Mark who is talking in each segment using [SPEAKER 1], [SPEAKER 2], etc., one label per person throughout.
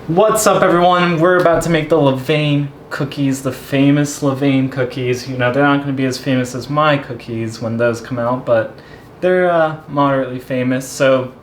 [SPEAKER 1] What's up, everyone? We're about to make the Levain cookies, the famous Levain cookies. You know, they're not going to be as famous as my cookies when those come out, but they're moderately famous. So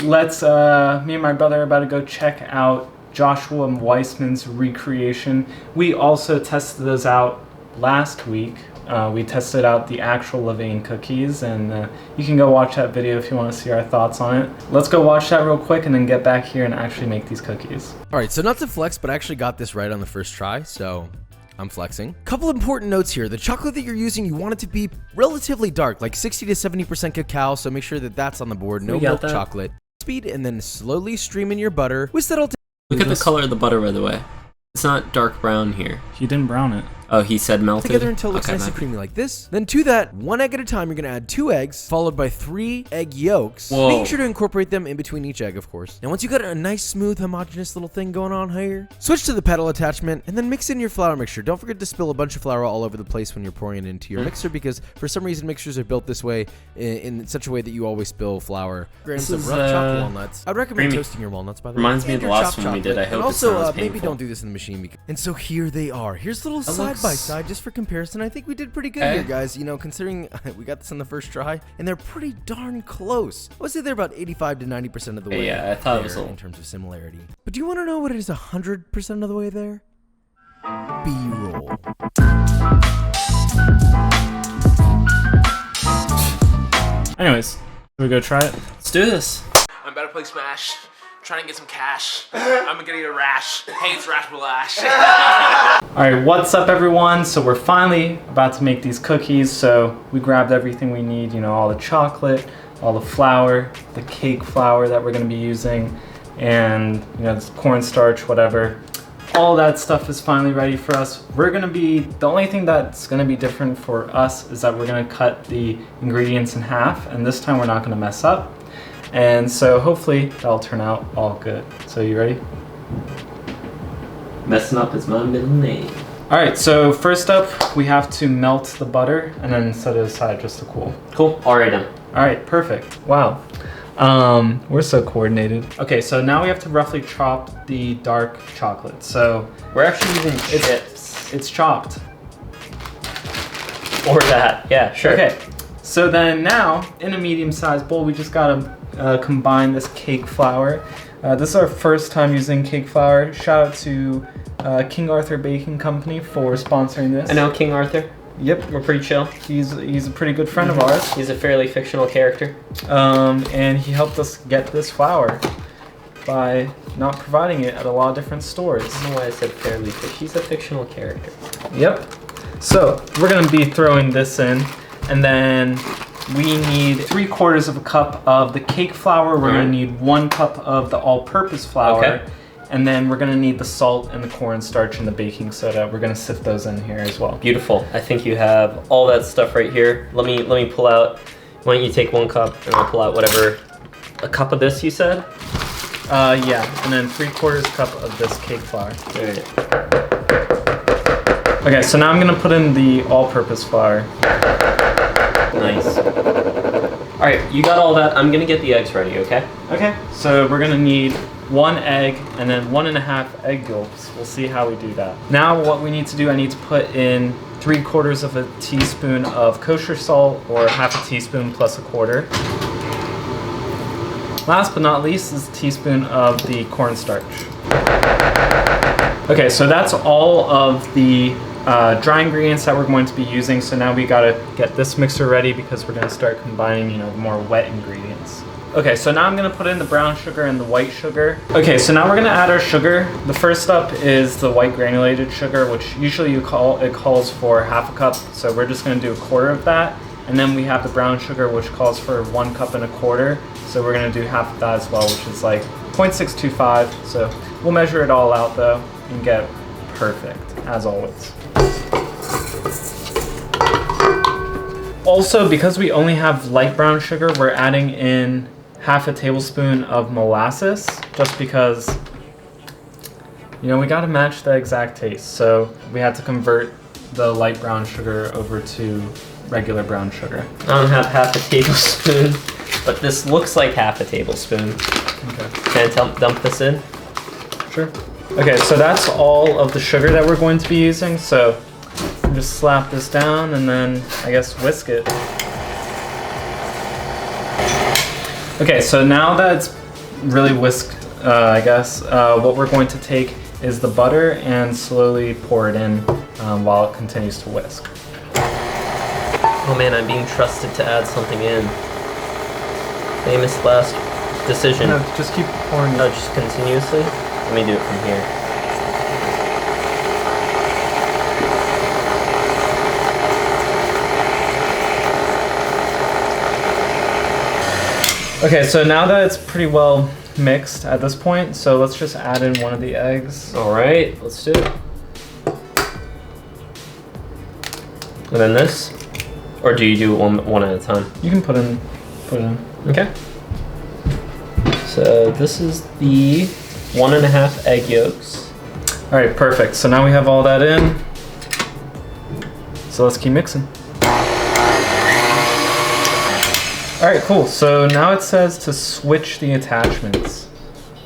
[SPEAKER 1] let's, me and my brother are about to go check out Joshua and Weissman's recreation. We also tested those out last week. We tested out the actual Levain cookies, and you can go watch that video if you want to see our thoughts on it. Let's go watch that real quick and then get back here and actually make these cookies.
[SPEAKER 2] All right, so not to flex, but I actually got this right on the first try, so I'm flexing. Couple important notes here. The chocolate that you're using, you want it to be relatively dark, like 60 to 70% cacao, so make sure that that's on the board. No milk chocolate. Speed, and then slowly stream in your butter. Whisk that all down.
[SPEAKER 3] Look at the color of the butter, by the way. It's not dark brown here.
[SPEAKER 1] He didn't brown it.
[SPEAKER 3] Oh, he said melted?
[SPEAKER 2] Together until it looks nice and creamy like this. Then to that, 1 egg at a time, you're gonna add 2 eggs, followed by 3 egg yolks.
[SPEAKER 3] Whoa.
[SPEAKER 2] Making sure to incorporate them in between each egg, of course. Now once you got a nice, smooth, homogeneous little thing going on here, switch to the pedal attachment, and then mix in your flour mixture. Don't forget to spill a bunch of flour all over the place when you're pouring it into your mixer, because for some reason mixers are built this way, in such a way that you always spill flour. Grams of rough chopped walnuts. I'd recommend toasting your walnuts, by the way.
[SPEAKER 3] Reminds me of the last one we did. I hope
[SPEAKER 2] and also,
[SPEAKER 3] it's not as
[SPEAKER 2] maybe
[SPEAKER 3] painful.
[SPEAKER 2] don't do this in the machine. And so here they are. Here's a little side by side, just for comparison. I think we did pretty good here, guys. You know, considering we got this on the first try, and they're pretty darn close. I would say they're about 85 to 90% of the way.
[SPEAKER 3] Yeah, I thought it was a little
[SPEAKER 2] in terms of similarity. But do you want to know what it is 100% of the way there? B-roll.
[SPEAKER 1] Anyways, should we go try it?
[SPEAKER 3] Let's do this.
[SPEAKER 4] I'm about to play Smash. Trying to get some cash. I'm gonna get a rash. Hey, it's RashBalash.
[SPEAKER 1] Alright, what's up, everyone? So we're finally about to make these cookies. So we grabbed everything we need, you know, all the chocolate, all the flour, the cake flour that we're going to be using, and, you know, cornstarch, whatever. All that stuff is finally ready for us. We're going to be, the only thing that's going to be different for us is that we're going to cut the ingredients in half, and this time we're not going to mess up. And so hopefully that'll turn out all good. So you ready?
[SPEAKER 3] Messing up is my middle name.
[SPEAKER 1] All right, so first up, we have to melt the butter and then set it aside just to cool.
[SPEAKER 3] Cool, already done.
[SPEAKER 1] All right, perfect. Wow. We're so coordinated. Okay, so now we have to roughly chop the dark chocolate. So
[SPEAKER 3] We're actually using chips.
[SPEAKER 1] it's chopped.
[SPEAKER 3] Or that, yeah, sure.
[SPEAKER 1] Okay, so then now in a medium-sized bowl, we just gotta combine this cake flour. This is our first time using cake flour. Shout out to King Arthur Baking Company for sponsoring this.
[SPEAKER 3] I know King Arthur.
[SPEAKER 1] Yep,
[SPEAKER 3] We're pretty chill.
[SPEAKER 1] he's a pretty good friend of ours.
[SPEAKER 3] He's a fairly fictional character.
[SPEAKER 1] And he helped us get this flour by not providing it at a lot of different stores.
[SPEAKER 3] I don't know why I said fairly fictional. He's a fictional character.
[SPEAKER 1] Yep. So we're gonna be throwing this in, and then we need 3/4 of a cup of the cake flour. We're gonna need 1 cup of the all-purpose flour.
[SPEAKER 3] Okay.
[SPEAKER 1] And then we're gonna need the salt and the cornstarch and the baking soda. We're gonna sift those in here as well.
[SPEAKER 3] Beautiful. I think you have all that stuff right here. Let me pull out. Why don't you take 1 cup and I'll pull out whatever. A cup of this, you said?
[SPEAKER 1] Yeah, and then 3/4 cup of this cake flour.
[SPEAKER 3] All right.
[SPEAKER 1] Okay, so now I'm gonna put in the all-purpose flour.
[SPEAKER 3] Nice. All right, you got all that. I'm gonna get the eggs ready, okay?
[SPEAKER 1] Okay, so we're gonna need 1 egg and then 1.5 egg yolks. We'll see how we do that. Now what we need to do, I need to put in 3/4 of a teaspoon of kosher salt, or 1/2 teaspoon plus 1/4. Last but not least is a teaspoon of the cornstarch. Okay, so that's all of the dry ingredients that we're going to be using. So now we gotta get this mixer ready because we're gonna start combining, you know, the more wet ingredients. Okay, so now I'm gonna put in the brown sugar and the white sugar. Okay, so now we're gonna add our sugar. The first up is the white granulated sugar, which usually it calls for 1/2 cup. So we're just gonna do 1/4 of that. And then we have the brown sugar, which calls for 1 cup and 1/4. So we're gonna do 1/2 of that as well, which is like 0.625. So we'll measure it all out though and get perfect, as always. Also, because we only have light brown sugar, we're adding in 1/2 tablespoon of molasses, just because, you know, we gotta match the exact taste. So we had to convert the light brown sugar over to regular brown sugar.
[SPEAKER 3] I don't have 1/2 tablespoon, but this looks like 1/2 tablespoon.
[SPEAKER 1] Okay.
[SPEAKER 3] Can I dump this in?
[SPEAKER 1] Sure. Okay, so that's all of the sugar that we're going to be using. So just slap this down and then I guess whisk it. Okay, so now that it's really whisked, I guess, what we're going to take is the butter and slowly pour it in while it continues to whisk.
[SPEAKER 3] Oh man, I'm being trusted to add something in. Famous last decision.
[SPEAKER 1] No, just keep pouring.
[SPEAKER 3] No, just continuously. Let me do it from here.
[SPEAKER 1] Okay, so now that it's pretty well mixed at this point, so let's just add in one of the eggs.
[SPEAKER 3] All right, let's do it. And then this, or do you do one at a time?
[SPEAKER 1] You can put it in.
[SPEAKER 3] Okay. So this is the 1.5 egg yolks.
[SPEAKER 1] All right, perfect. So now we have all that in. So let's keep mixing. All right, cool. So now it says to switch the attachments.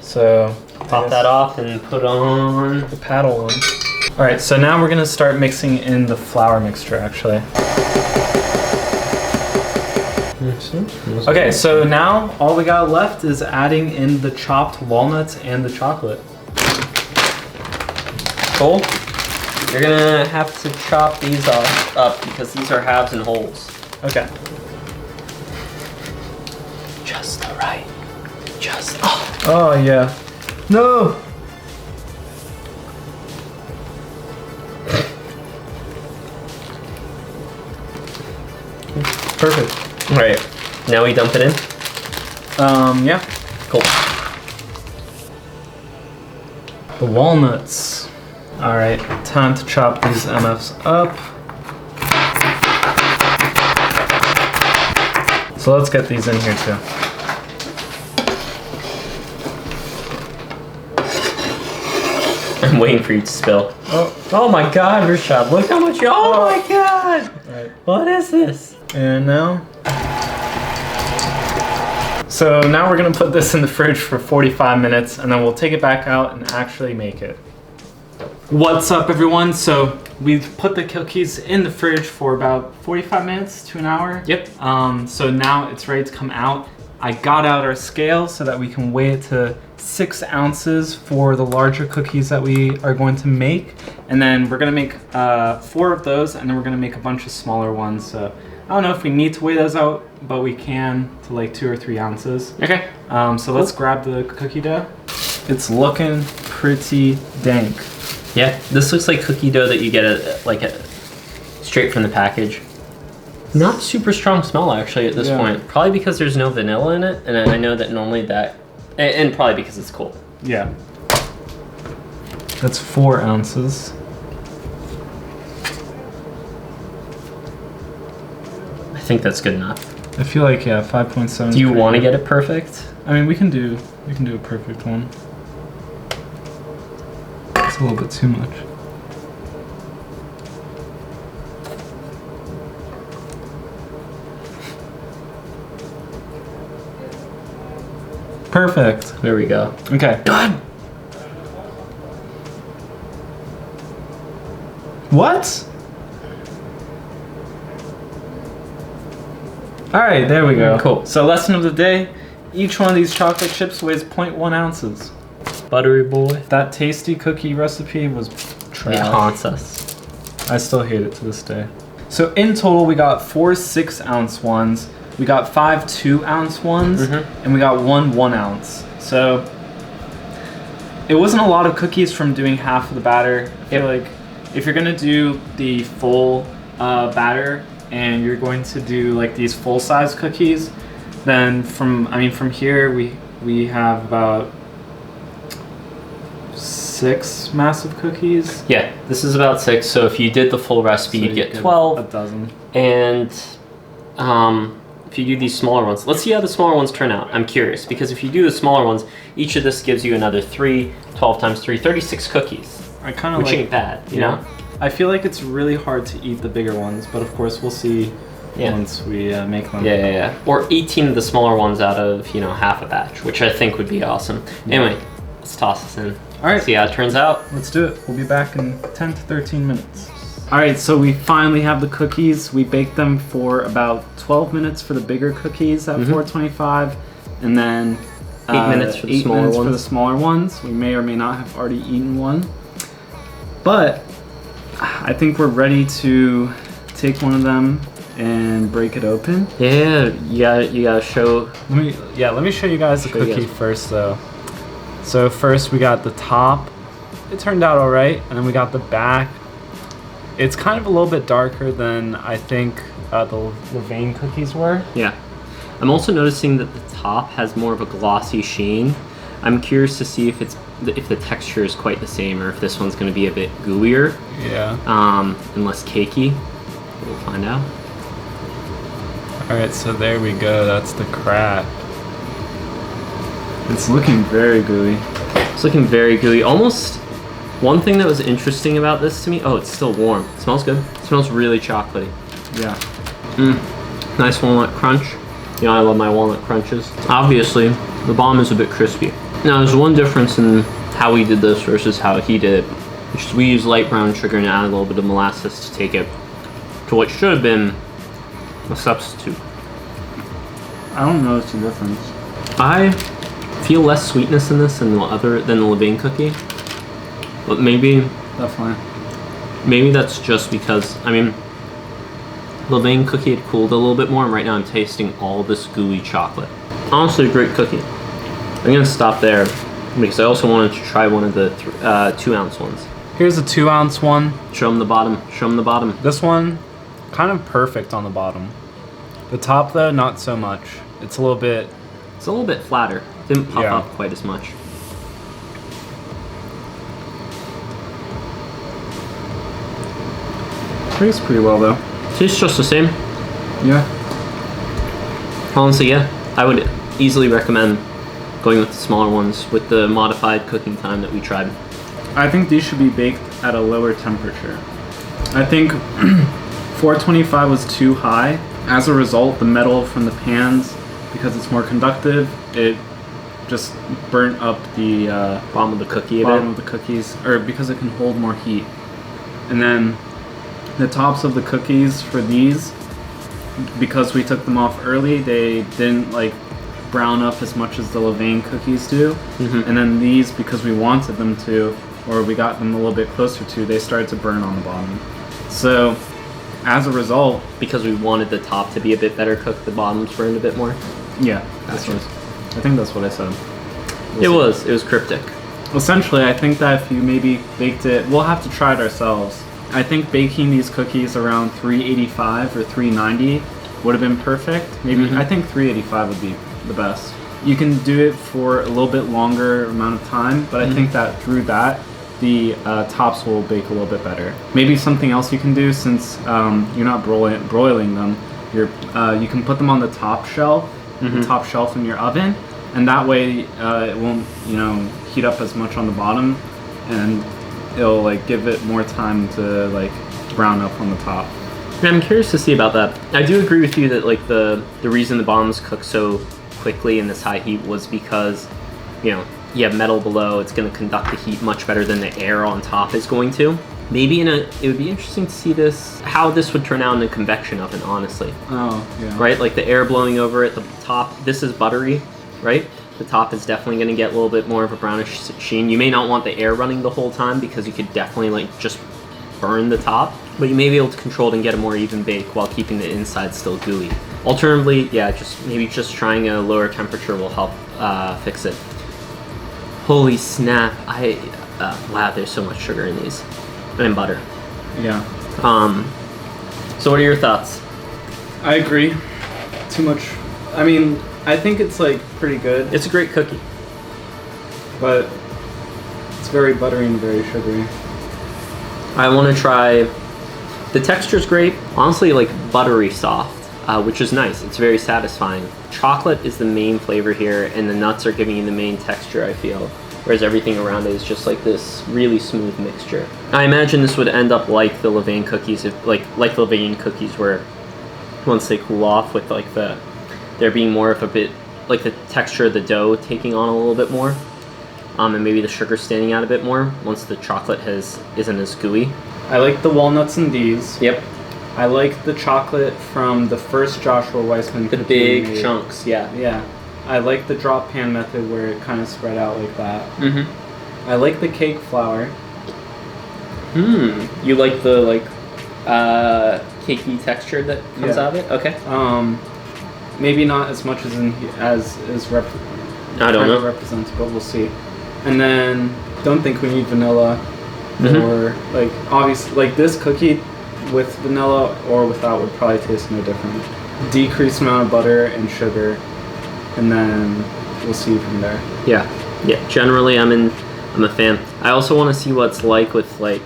[SPEAKER 1] So
[SPEAKER 3] Pop that off and put on
[SPEAKER 1] the paddle one. All right, so now we're gonna start mixing in the flour mixture actually. Okay, so now all we got left is adding in the chopped walnuts and the chocolate.
[SPEAKER 3] Cool. You're gonna have to chop these up because these are halves and wholes.
[SPEAKER 1] Okay.
[SPEAKER 3] Just the right. Just.
[SPEAKER 1] Oh yeah. No. Perfect.
[SPEAKER 3] All right. Now we dump it in.
[SPEAKER 1] Yeah.
[SPEAKER 3] Cool.
[SPEAKER 1] The walnuts. All right, time to chop these MFs up. So let's get these in here too.
[SPEAKER 3] I'm waiting for you to spill. Oh my God, Rashad! Look how much. Oh my God!
[SPEAKER 1] Right.
[SPEAKER 3] What is this?
[SPEAKER 1] And now. So now we're gonna put this in the fridge for 45 minutes and then we'll take it back out and actually make it. What's up everyone? So we've put the cookies in the fridge for about 45 minutes to an hour.
[SPEAKER 3] Yep.
[SPEAKER 1] So now it's ready to come out. I got out our scale so that we can weigh it to 6 ounces for the larger cookies that we are going to make. And then we're gonna make 4 of those and then we're gonna make a bunch of smaller ones. So I don't know if we need to weigh those out, but we can to like 2 or 3 ounces.
[SPEAKER 3] Okay.
[SPEAKER 1] So let's grab the cookie dough. It's looking pretty dank.
[SPEAKER 3] Yeah, this looks like cookie dough that you get straight from the package. Not super strong smell actually at this point. Probably because there's no vanilla in it, and I know that normally that, and probably because it's cold.
[SPEAKER 1] Yeah. That's 4 ounces.
[SPEAKER 3] I think that's good enough.
[SPEAKER 1] I feel like 5.7.
[SPEAKER 3] Do you want to get it perfect?
[SPEAKER 1] I mean, we can do a perfect one. It's a little bit too much. Perfect.
[SPEAKER 3] There we go.
[SPEAKER 1] Okay.
[SPEAKER 3] Done.
[SPEAKER 1] What? All right, there we go.
[SPEAKER 3] Cool.
[SPEAKER 1] So lesson of the day, each one of these chocolate chips weighs 0.1 ounces.
[SPEAKER 3] Buttery boy.
[SPEAKER 1] That tasty cookie recipe was trash.
[SPEAKER 3] It haunts us.
[SPEAKER 1] I still hate it to this day. So in total, we got 4 6-ounce ones, we got 5 2-ounce ones, and we got 1 1 ounce. So it wasn't a lot of cookies from doing half of the batter. I feel like if you're gonna do the full batter and you're going to do like these full-size cookies, then from here we have about 6 massive cookies.
[SPEAKER 3] Yeah, this is about 6. So if you did the full recipe, you'd get 12.
[SPEAKER 1] A dozen.
[SPEAKER 3] And if you do these smaller ones, let's see how the smaller ones turn out. I'm curious because if you do the smaller ones, each of this gives you another 3. 12 times 3, 36 cookies.
[SPEAKER 1] I kind of
[SPEAKER 3] which ain't bad, you know.
[SPEAKER 1] I feel like it's really hard to eat the bigger ones, but of course we'll see once we make them.
[SPEAKER 3] Yeah. Or 18 of the smaller ones out of half a batch, which I think would be awesome. Anyway, let's toss this in.
[SPEAKER 1] All right.
[SPEAKER 3] See how it turns out.
[SPEAKER 1] Let's do it. We'll be back in 10 to 13 minutes. All right, so we finally have the cookies. We baked them for about 12 minutes for the bigger cookies at 425, and then
[SPEAKER 3] 8 minutes for the
[SPEAKER 1] 8
[SPEAKER 3] smaller
[SPEAKER 1] minutes
[SPEAKER 3] ones.
[SPEAKER 1] for the smaller ones. We may or may not have already eaten one, but I think we're ready to take one of them and break it open.
[SPEAKER 3] Yeah, you gotta show.
[SPEAKER 1] Let me show you guys the
[SPEAKER 3] Show you
[SPEAKER 1] cookie
[SPEAKER 3] guys.
[SPEAKER 1] first, though. So first we got the top. It turned out all right, and then we got the back. It's kind of a little bit darker than I think the Levain cookies were.
[SPEAKER 3] Yeah. I'm also noticing that the top has more of a glossy sheen. I'm curious to see if if the texture is quite the same, or if this one's going to be a bit gooier,
[SPEAKER 1] Yeah.
[SPEAKER 3] and less cakey. We'll find out.
[SPEAKER 1] All right, so there we go. That's the crack. It's looking very gooey.
[SPEAKER 3] It's looking very gooey. Almost. One thing that was interesting about this to me. Oh, it's still warm. It smells good. It smells really chocolatey.
[SPEAKER 1] Yeah.
[SPEAKER 3] Nice walnut crunch. You know, I love my walnut crunches. Obviously, the bottom is a bit crispy. Now, there's one difference in how we did this versus how he did it, which is we used light brown sugar and added a little bit of molasses to take it to what should have been a substitute.
[SPEAKER 1] I don't notice the difference.
[SPEAKER 3] I feel less sweetness in this than the Levain cookie, but maybe that's just because, I mean, Levain cookie had cooled a little bit more, and right now I'm tasting all this gooey chocolate. Honestly, a great cookie. I'm gonna stop there because I also wanted to try one of the 2-ounce ones.
[SPEAKER 1] Here's a 2-ounce one.
[SPEAKER 3] Show them the bottom. Show them the bottom.
[SPEAKER 1] This one, kind of perfect on the bottom. The top, though, not so much. It's a little bit
[SPEAKER 3] flatter. Didn't pop
[SPEAKER 1] Yeah.
[SPEAKER 3] up quite as much.
[SPEAKER 1] tastes pretty well, though.
[SPEAKER 3] Tastes just the same.
[SPEAKER 1] Yeah.
[SPEAKER 3] Honestly, yeah. I would easily recommend going with the smaller ones with the modified cooking time that we tried.
[SPEAKER 1] I think these should be baked at a lower temperature. I think 425 was too high. As a result, the metal from the pans, because it's more conductive, it just burnt up the
[SPEAKER 3] Bottom of the cookie a
[SPEAKER 1] bottom
[SPEAKER 3] bit.
[SPEAKER 1] of the cookies, or because it can hold more heat. And then the tops of the cookies for these, because we took them off early, they didn't like brown up as much as the Levain cookies do. And then these, because we wanted them to, or we got them a little bit closer to, they started to burn on the bottom. So as a result,
[SPEAKER 3] Because we wanted the top to be a bit better cooked, the bottoms burned a bit more.
[SPEAKER 1] yeah,
[SPEAKER 3] Gotcha.
[SPEAKER 1] I think that's what I said.
[SPEAKER 3] It was cryptic.
[SPEAKER 1] Essentially, I think that if you maybe baked it, we'll have to try it ourselves. I think baking these cookies around 385 or 390 would have been perfect. Maybe I think 385 would be the best. You can do it for a little bit longer amount of time, but I think that through that, the tops will bake a little bit better. Maybe something else you can do, since you're not broiling them, you can put them on the top shelf, the top shelf in your oven, and that way it won't heat up as much on the bottom, and it'll like give it more time to like brown up on the top.
[SPEAKER 3] And I'm curious to see about that. I do agree with you that like the reason the bottoms cook so quickly in this high heat was because you have metal below. It's going to conduct the heat much better than the air on top is going to. Maybe it would be interesting to see how this would turn out in a convection oven, honestly.
[SPEAKER 1] Oh, yeah.
[SPEAKER 3] Right, like the air blowing over it. The top, this is buttery, right? The top is definitely going to get a little bit more of a brownish sheen. You may not want the air running the whole time because you could definitely like just burn the top, but you may be able to control it and get a more even bake while keeping the inside still gooey. Alternatively, yeah, just trying a lower temperature will help fix it. Holy snap! Wow, there's so much sugar in these, and butter.
[SPEAKER 1] Yeah.
[SPEAKER 3] So what are your thoughts?
[SPEAKER 1] I agree. Too much. I mean, I think it's like pretty good,
[SPEAKER 3] It's a great cookie.
[SPEAKER 1] but it's very buttery and very sugary.
[SPEAKER 3] I want to try. The texture's great. Honestly, like buttery soft, which is nice. It's very satisfying. Chocolate is the main flavor here, and the nuts are giving you the main texture, I feel. Whereas everything around it is just like this really smooth mixture. I imagine this would end up like the Levain cookies, like the Levain cookies, where once they cool off, with like there being more of a bit like the texture of the dough taking on a little bit more. and maybe the sugar standing out a bit more once the chocolate isn't as gooey.
[SPEAKER 1] I like the walnuts in these.
[SPEAKER 3] Yep.
[SPEAKER 1] I like the chocolate from the first Joshua Weissman.
[SPEAKER 3] The big chunks, yeah.
[SPEAKER 1] Yeah. I like the drop pan method where it kind of spread out like that.
[SPEAKER 3] Mm-hmm.
[SPEAKER 1] I like the cake flour.
[SPEAKER 3] You like the cakey texture that comes out of it? Okay.
[SPEAKER 1] Maybe not as much as
[SPEAKER 3] I don't know.
[SPEAKER 1] represents, but we'll see. And then don't think we need vanilla or like obviously like this cookie with vanilla or without would probably taste no different. Decreased amount of butter and sugar, and then we'll see from there.
[SPEAKER 3] Yeah. Generally, I'm a fan. I also want to see what's like with like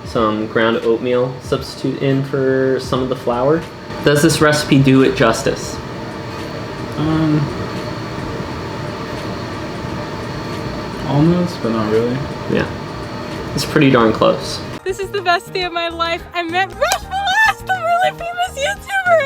[SPEAKER 3] some ground oatmeal substitute in for some of the flour. Does this recipe do it justice?
[SPEAKER 1] Almost, but not really.
[SPEAKER 3] Yeah. It's pretty darn close.
[SPEAKER 5] This is the best day of my life. I met RashBalash!